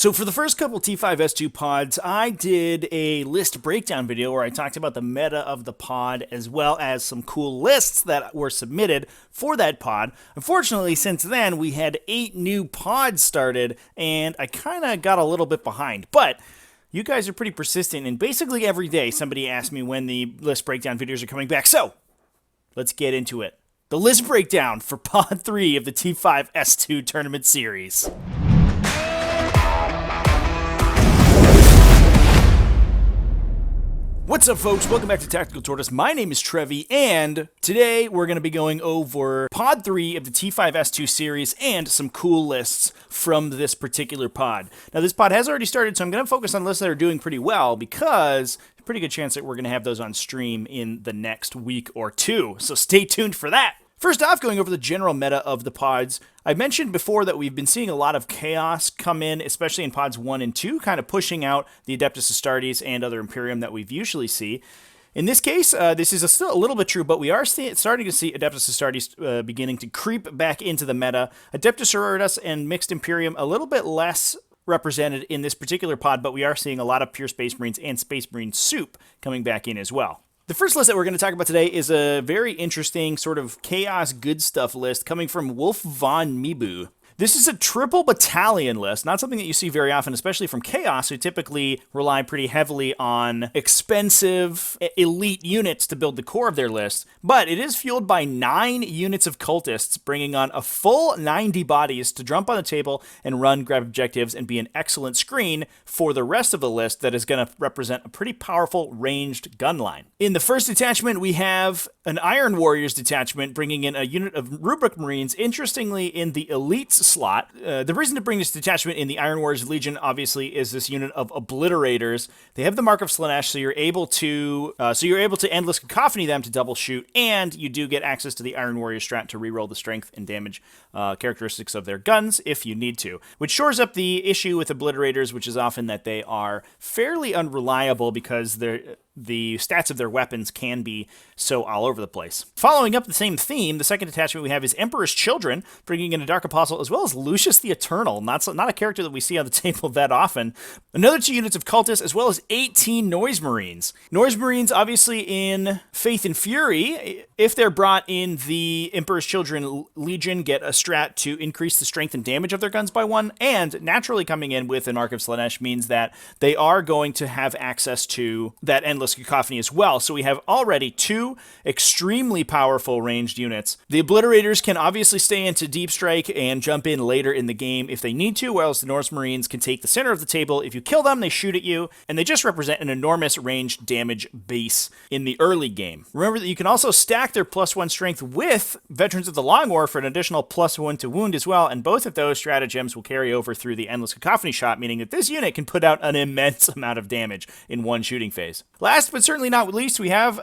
So for the first couple T5S2 pods, I did a list breakdown video where I talked about the meta of the pod as well as some cool lists that were submitted for that pod. Unfortunately, since then, we had 8 new pods started, and I kind of got a little bit behind. But you guys are pretty persistent, and basically every day somebody asks me when the list breakdown videos are coming back. So let's get into it. The list breakdown for Pod 3 of the T5S2 tournament series. What's up, folks? Welcome back to Tactical Tortoise. My name is Trevi, and today we're going to be going over Pod 3 of the T5S2 series and some cool lists from this particular pod. Now, this pod has already started, so I'm going to focus on lists that are doing pretty well because there's a pretty good chance that we're going to have those on stream in the next week or two, so stay tuned for that. First off, going over the general meta of the pods, I mentioned before that we've been seeing a lot of chaos come in, especially in pods 1 and 2, kind of pushing out the Adeptus Astartes and other Imperium that we've usually see. In this case, this is still a little bit true, but we are starting to see Adeptus Astartes beginning to creep back into the meta. Adeptus Sororitas and Mixed Imperium a little bit less represented in this particular pod, but we are seeing a lot of pure Space Marines and Space Marine soup coming back in as well. The first list that we're going to talk about today is a very interesting sort of chaos good stuff list coming from Wolf von Mibu. This is a triple battalion list, not something that you see very often, especially from Chaos, who typically rely pretty heavily on expensive elite units to build the core of their list, but it is fueled by 9 units of cultists, bringing on a full 90 bodies to jump on the table and run, grab objectives, and be an excellent screen for the rest of the list that is going to represent a pretty powerful ranged gun line. In the first detachment, we have an Iron Warriors detachment, bringing in a unit of Rubric Marines, interestingly in the elites slot. The reason to bring this detachment in the Iron Warriors Legion, obviously, is this unit of Obliterators. They have the Mark of Slaanesh, so you're able to endless cacophony them to double shoot, and you do get access to the Iron Warrior strat to reroll the strength and damage characteristics of their guns if you need to, which shores up the issue with Obliterators, which is often that they are fairly unreliable because the stats of their weapons can be so all over the place. Following up the same theme, the second detachment we have is Emperor's Children, bringing in a Dark Apostle, as well as Lucius the Eternal, not a character that we see on the table that often. Another 2 units of Cultists, as well as 18 Noise Marines. Noise Marines, obviously in Faith and Fury, if they're brought in the Emperor's Children Legion, get a strat to increase the strength and damage of their guns by 1, and naturally coming in with an Ark of Slaanesh means that they are going to have access to that endless cacophony as well. So we have already 2 extremely powerful ranged units. The Obliterators can obviously stay into Deep Strike and jump in later in the game if they need to, whereas the Norse Marines can take the center of the table. If you kill them, they shoot at you, and they just represent an enormous ranged damage base in the early game. Remember that you can also stack their +1 strength with Veterans of the Long War for an additional +1 to wound as well, and both of those stratagems will carry over through the Endless Cacophony shot, meaning that this unit can put out an immense amount of damage in one shooting phase. Last but certainly not least, we have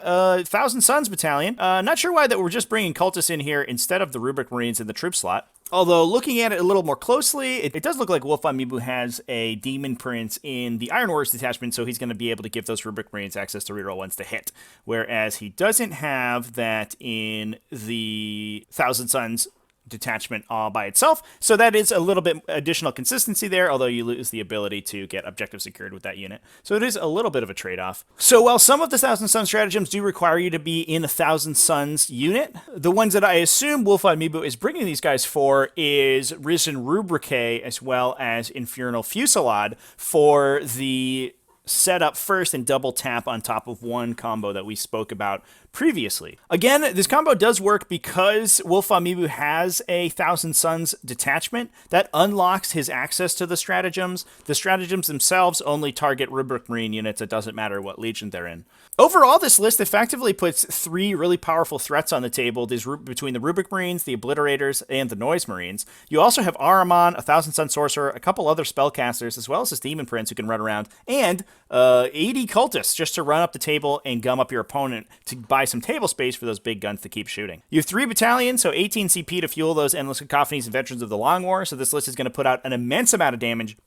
Thousand Suns Battalion. Not sure why that we're just bringing cultists in here instead of the Rubric Marines in the troop slot. Although, looking at it a little more closely, it does look like Wolf von Mibu has a Demon Prince in the Iron Warriors detachment, so he's going to be able to give those Rubric Marines access to reroll ones to hit. Whereas he doesn't have that in the Thousand Suns detachment all by itself, so that is a little bit additional consistency there, although you lose the ability to get objective secured with that unit. So it is a little bit of a trade-off. So while some of the Thousand Suns stratagems do require you to be in a Thousand Suns unit, the ones that I assume Wolf von Mibu is bringing these guys for is Risen Rubricae as well as Infernal Fusillade for the setup first and double tap on top of 1 combo that we spoke about previously. Again, this combo does work because Wolf von Mibu has a Thousand Suns detachment that unlocks his access to the stratagems. The stratagems themselves only target Rubric Marine units. It doesn't matter what legion they're in. Overall, this list effectively puts 3 really powerful threats on the table between the Rubric Marines, the Obliterators, and the Noise Marines. You also have Ahriman, a Thousand Sun Sorcerer, a couple other spellcasters, as well as this Demon Prince who can run around, and 80 Cultists just to run up the table and gum up your opponent to buy some table space for those big guns to keep shooting. You have 3 battalions, so 18 CP to fuel those Endless Cacophonies and Veterans of the Long War, so this list is going to put out an immense amount of damage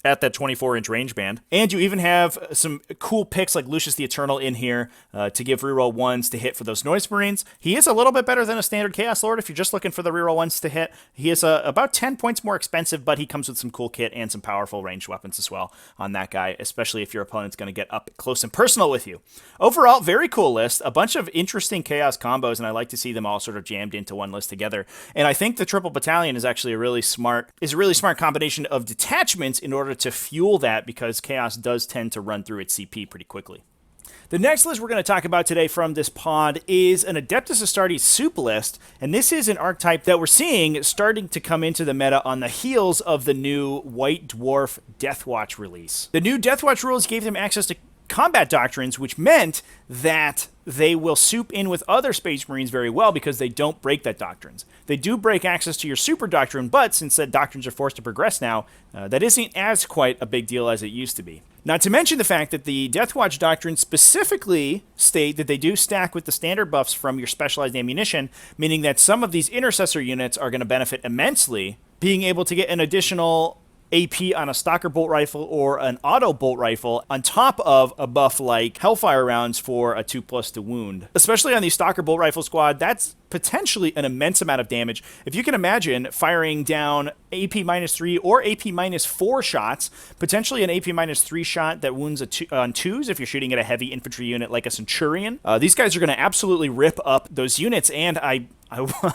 at that 24-inch range band. And you even have some cool picks like Lucius the Eternal in here to give reroll 1s to hit for those Noise Marines. He is a little bit better than a standard Chaos Lord if you're just looking for the reroll 1s to hit. He is about 10 points more expensive, but he comes with some cool kit and some powerful ranged weapons as well on that guy, especially if your opponent's going to get up close and personal with you. Overall, very cool list. A bunch of interesting Chaos combos, and I like to see them all sort of jammed into one list together. And I think the Triple Battalion is actually a really smart combination of detachments in order to fuel that, because Chaos does tend to run through its CP pretty quickly. The next list we're going to talk about today from this pod is an Adeptus Astartes soup list, and this is an archetype that we're seeing starting to come into the meta on the heels of the new White Dwarf Deathwatch release. The new Deathwatch rules gave them access to combat doctrines, which meant that they will soup in with other Space Marines very well because they don't break that doctrines. They do break access to your super doctrine, but since that doctrines are forced to progress now, that isn't as quite a big deal as it used to be. Not to mention the fact that the Deathwatch doctrines specifically state that they do stack with the standard buffs from your specialized ammunition, meaning that some of these intercessor units are going to benefit immensely, being able to get an additional AP on a Stalker bolt rifle or an auto bolt rifle on top of a buff like Hellfire rounds for a 2+ to wound. Especially on the Stalker bolt rifle squad, that's potentially an immense amount of damage. If you can imagine firing down AP -3 or AP -4 shots, potentially an AP -3 shot that wounds on 2s if you're shooting at a heavy infantry unit like a Centurion. These guys are going to absolutely rip up those units, and I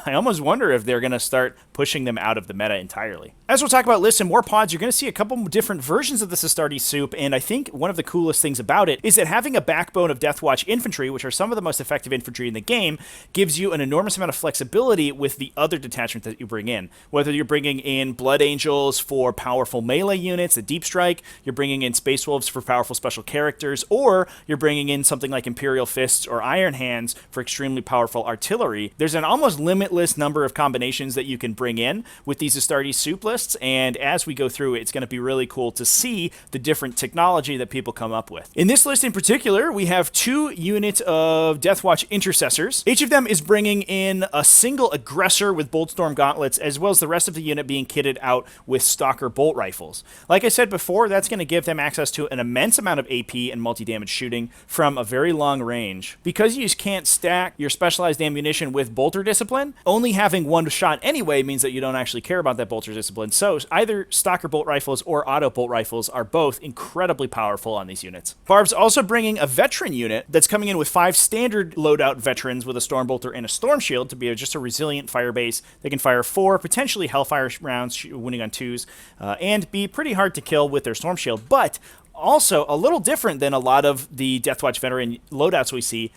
almost wonder if they're going to start pushing them out of the meta entirely. As we'll talk about lists and more pods, you're going to see a couple different versions of this Astartes soup, and I think one of the coolest things about it is that having a backbone of Deathwatch infantry, which are some of the most effective infantry in the game, gives you an enormous amount of flexibility with the other detachment that you bring in. Whether you're bringing in Blood Angels for powerful melee units, a Deep Strike, you're bringing in Space Wolves for powerful special characters, or you're bringing in something like Imperial Fists or Iron Hands for extremely powerful artillery. There's an almost limitless number of combinations that you can bring in with these Astartes soup lists, and as we go through it's going to be really cool to see the different technology that people come up with. In this list in particular, we have 2 units of Deathwatch intercessors. Each of them is bringing in a single aggressor with Boltstorm gauntlets, as well as the rest of the unit being kitted out with Stalker bolt rifles. Like I said before, that's going to give them access to an immense amount of AP and multi-damage shooting from a very long range. Because you can't stack your specialized ammunition with bolter discipline, only having one shot anyway means that you don't actually care about that bolter discipline. So either Stalker bolt rifles or auto bolt rifles are both incredibly powerful on these units. Barb's also bringing a veteran unit that's coming in with 5 standard loadout veterans with a Stormbolter and a Storm Shield to be just a resilient fire base. They can fire 4 potentially Hellfire rounds, wounding on 2s, and be pretty hard to kill with their Storm Shield, but also a little different than a lot of the Deathwatch veteran loadouts we see,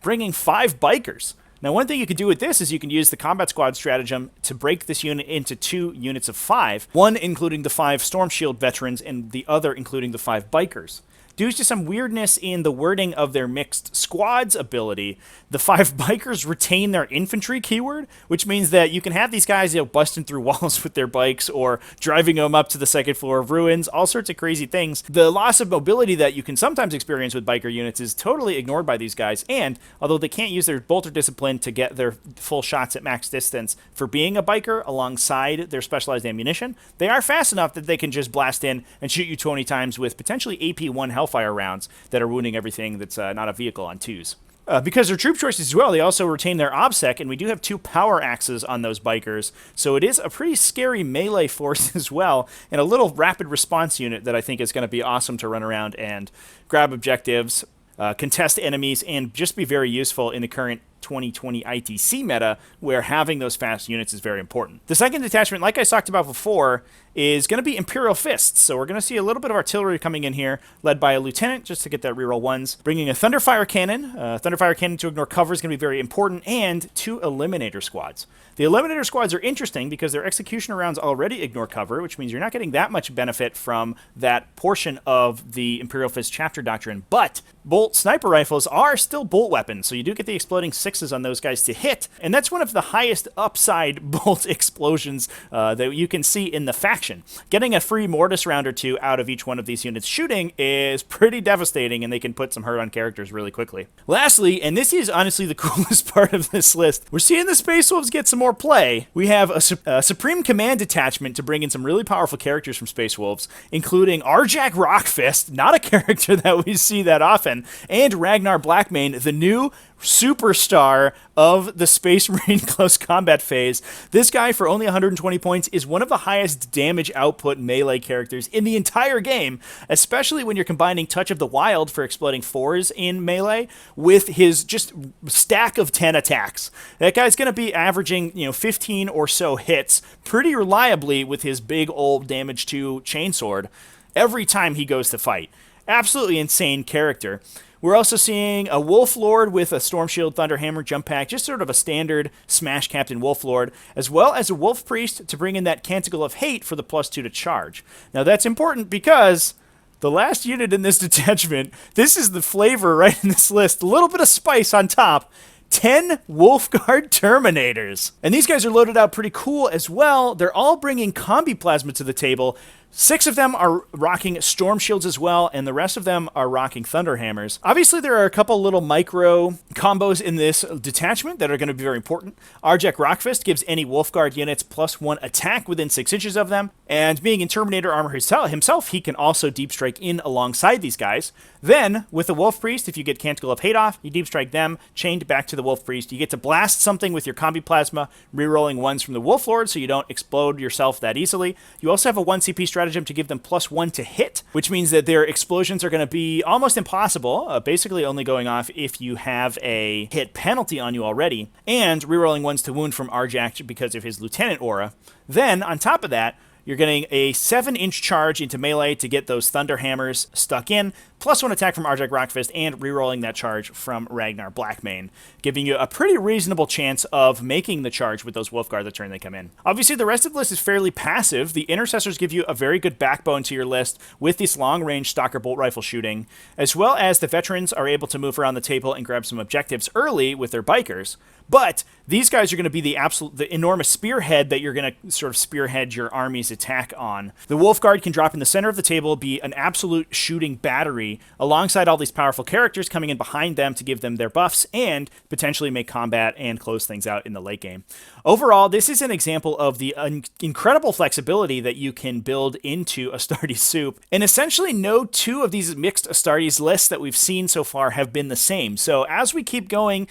bringing 5 bikers. Now, one thing you can do with this is you can use the combat squad stratagem to break this unit into 2 units of 5, one including the 5 Storm Shield veterans and the other including the 5 bikers. Due to some weirdness in the wording of their mixed squads ability, the 5 bikers retain their infantry keyword, which means that you can have these guys, busting through walls with their bikes or driving them up to the 2nd floor of ruins, all sorts of crazy things. The loss of mobility that you can sometimes experience with biker units is totally ignored by these guys, and although they can't use their bolter discipline to get their full shots at max distance for being a biker alongside their specialized ammunition, they are fast enough that they can just blast in and shoot you 20 times with potentially AP1 Hellfire rounds that are wounding everything that's not a vehicle on 2s. Because they're troop choices as well, they also retain their OBSEC, and we do have 2 power axes on those bikers, so it is a pretty scary melee force as well, and a little rapid response unit that I think is going to be awesome to run around and grab objectives, contest enemies, and just be very useful in the current 2020 ITC meta, where having those fast units is very important. The second detachment, like I talked about before, is going to be Imperial Fists. So we're going to see a little bit of artillery coming in here, led by a lieutenant, just to get that reroll 1s. Bringing a Thunderfire Cannon. Thunderfire Cannon to ignore cover is going to be very important, and 2 Eliminator Squads. The Eliminator Squads are interesting because their executioner rounds already ignore cover, which means you're not getting that much benefit from that portion of the Imperial Fist chapter doctrine, but bolt sniper rifles are still bolt weapons, so you do get the exploding 6 6s on those guys to hit, and that's one of the highest upside bolt explosions that you can see in the faction. Getting a free Mortis round or two out of each one of these units shooting is pretty devastating, and they can put some hurt on characters really quickly. Lastly, and this is honestly the coolest part of this list, we're seeing the Space Wolves get some more play. We have a Supreme Command detachment to bring in some really powerful characters from Space Wolves, including Arjak Rockfist, not a character that we see that often, and Ragnar Blackmane, the new superstar of the Space Marine close combat phase. This guy, for only 120 points, is one of the highest damage output melee characters in the entire game, especially when you're combining Touch of the Wild for exploding 4s in melee with his just stack of 10 attacks. That guy's going to be averaging, 15 or so hits pretty reliably with his big old damage 2 chainsword every time he goes to fight. Absolutely insane character. We're also seeing a Wolf Lord with a Storm Shield, Thunderhammer, Jump Pack, just sort of a standard Smash Captain Wolf Lord, as well as a Wolf Priest to bring in that Canticle of Hate for the +2 to charge. Now that's important because the last unit in this detachment, this is the flavor right in this list, a little bit of spice on top, 10 Wolfguard Terminators. And these guys are loaded out pretty cool as well. They're all bringing Combi Plasma to the table. 6 of them are rocking Storm Shields as well, and the rest of them are rocking Thunderhammers. Obviously, there are a couple little micro combos in this detachment that are going to be very important. Arjak Rockfist gives any Wolfguard units +1 attack within 6 inches of them, and being in Terminator armor himself, he can also Deep Strike in alongside these guys. Then, with the Wolf Priest, if you get Canticle of Hate off, you Deep Strike them, chained back to the Wolf Priest. You get to blast something with your Combi Plasma, rerolling 1s from the Wolf Lord so you don't explode yourself that easily. You also have a 1 CP stratagem to give them +1 to hit, which means that their explosions are going to be almost impossible, basically only going off if you have a hit penalty on you already, and rerolling 1s to wound from Arjak because of his Lieutenant aura. Then, on top of that, you're getting a 7-inch charge into melee to get those Thunderhammers stuck in, +1 attack from Arjak Rockfist, and rerolling that charge from Ragnar Blackmane, giving you a pretty reasonable chance of making the charge with those Wolfguard the turn they come in. Obviously, the rest of the list is fairly passive. The Intercessors give you a very good backbone to your list with this long-range Stalker Bolt Rifle shooting, as well as the Veterans are able to move around the table and grab some objectives early with their Bikers. But these guys are going to be the enormous spearhead that you're going to sort of spearhead your army's attack on. The Wolfguard can drop in the center of the table, be an absolute shooting battery, alongside all these powerful characters coming in behind them to give them their buffs and potentially make combat and close things out in the late game. Overall, this is an example of the incredible flexibility that you can build into Astartes soup, and essentially no 2 of these mixed Astartes lists that we've seen so far have been the same. So as we keep going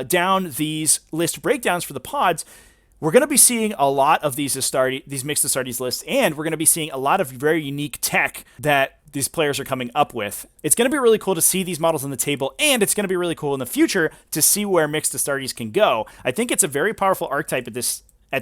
down these list breakdowns for the pods, we're going to be seeing a lot of these mixed Astartes lists, and we're going to be seeing a lot of very unique tech that these players are coming up with. It's going to be really cool to see these models on the table, and it's going to be really cool in the future to see where mixed Astartes can go. I think it's a very powerful archetype at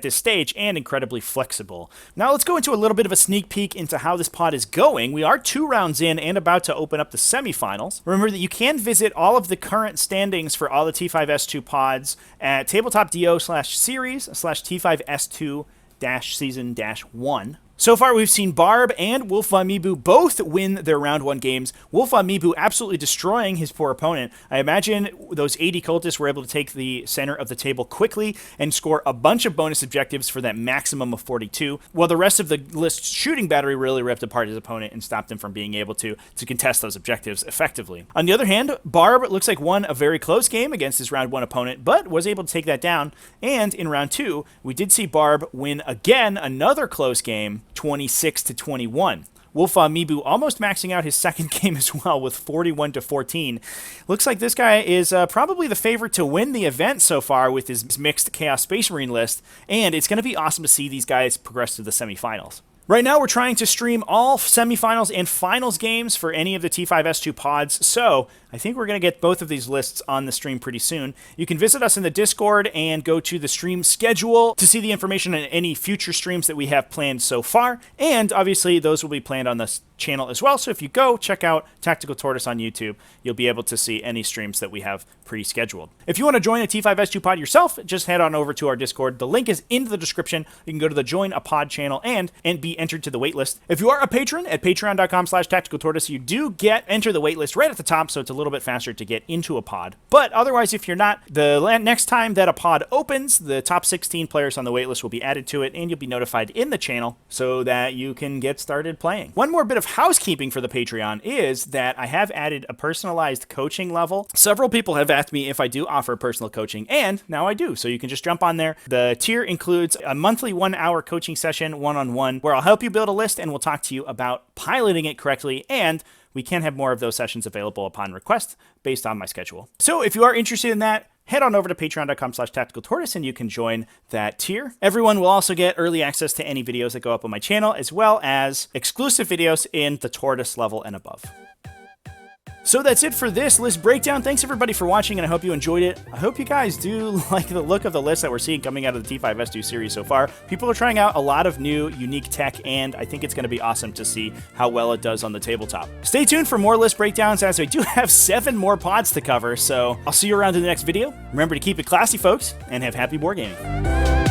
this stage and incredibly flexible. Now let's go into a little bit of a sneak peek into how this pod is going. We are 2 rounds in and about to open up the semifinals. Remember that you can visit all of the current standings for all the T5S2 pods at tabletop.do/T5S2-season-1. So far, we've seen Barb and Wolf Von Mibu both win their round 1 games. Wolf Von Mibu absolutely destroying his poor opponent. I imagine those 80 cultists were able to take the center of the table quickly and score a bunch of bonus objectives for that maximum of 42, while the rest of the list's shooting battery really ripped apart his opponent and stopped him from being able to contest those objectives effectively. On the other hand, Barb looks like won a very close game against his round 1 opponent, but was able to take that down, and in round 2, we did see Barb win again another close game, 26-21. Wolf Von Mibu almost maxing out his second game as well with 41-14. Looks like this guy is probably the favorite to win the event so far with his mixed Chaos Space Marine list, and it's going to be awesome to see these guys progress to the semifinals. Right now, we're trying to stream all semifinals and finals games for any of the T5S2 pods, so I think we're going to get both of these lists on the stream pretty soon. You can visit us in the Discord and go to the stream schedule to see the information on any future streams that we have planned so far, and obviously those will be planned on the channel as well. So if you go check out Tactical Tortoise on YouTube, you'll be able to see any streams that we have pre-scheduled. If you want to join a T5S2 pod yourself, just head on over to our Discord. The link is in the description. You can go to the Join a Pod channel and be entered to the waitlist. If you are a patron at patreon.com/tacticaltortoise, you do enter the waitlist right at the top, so it's a little bit faster to get into a pod. But otherwise, if you're not, the next time that a pod opens, the top 16 players on the waitlist will be added to it, and you'll be notified in the channel so that you can get started playing. One more bit of housekeeping for the Patreon is that I have added a personalized coaching level. Several people have asked me if I do offer personal coaching, and now I do. So you can just jump on there. The tier includes a monthly 1-hour coaching session, one-on-one, where I'll help you build a list and we'll talk to you about piloting it correctly, and we can have more of those sessions available upon request based on my schedule. So if you are interested in that, head on over to patreon.com/tacticaltortoise and you can join that tier. Everyone will also get early access to any videos that go up on my channel, as well as exclusive videos in the Tortoise level and above. So that's it for this list breakdown. Thanks everybody for watching, and I hope you enjoyed it. I hope you guys do like the look of the list that we're seeing coming out of the T5S2 series so far. People are trying out a lot of new, unique tech, and I think it's going to be awesome to see how well it does on the tabletop. Stay tuned for more list breakdowns, as I do have 7 more pods to cover, so I'll see you around in the next video. Remember to keep it classy, folks, and have happy board gaming.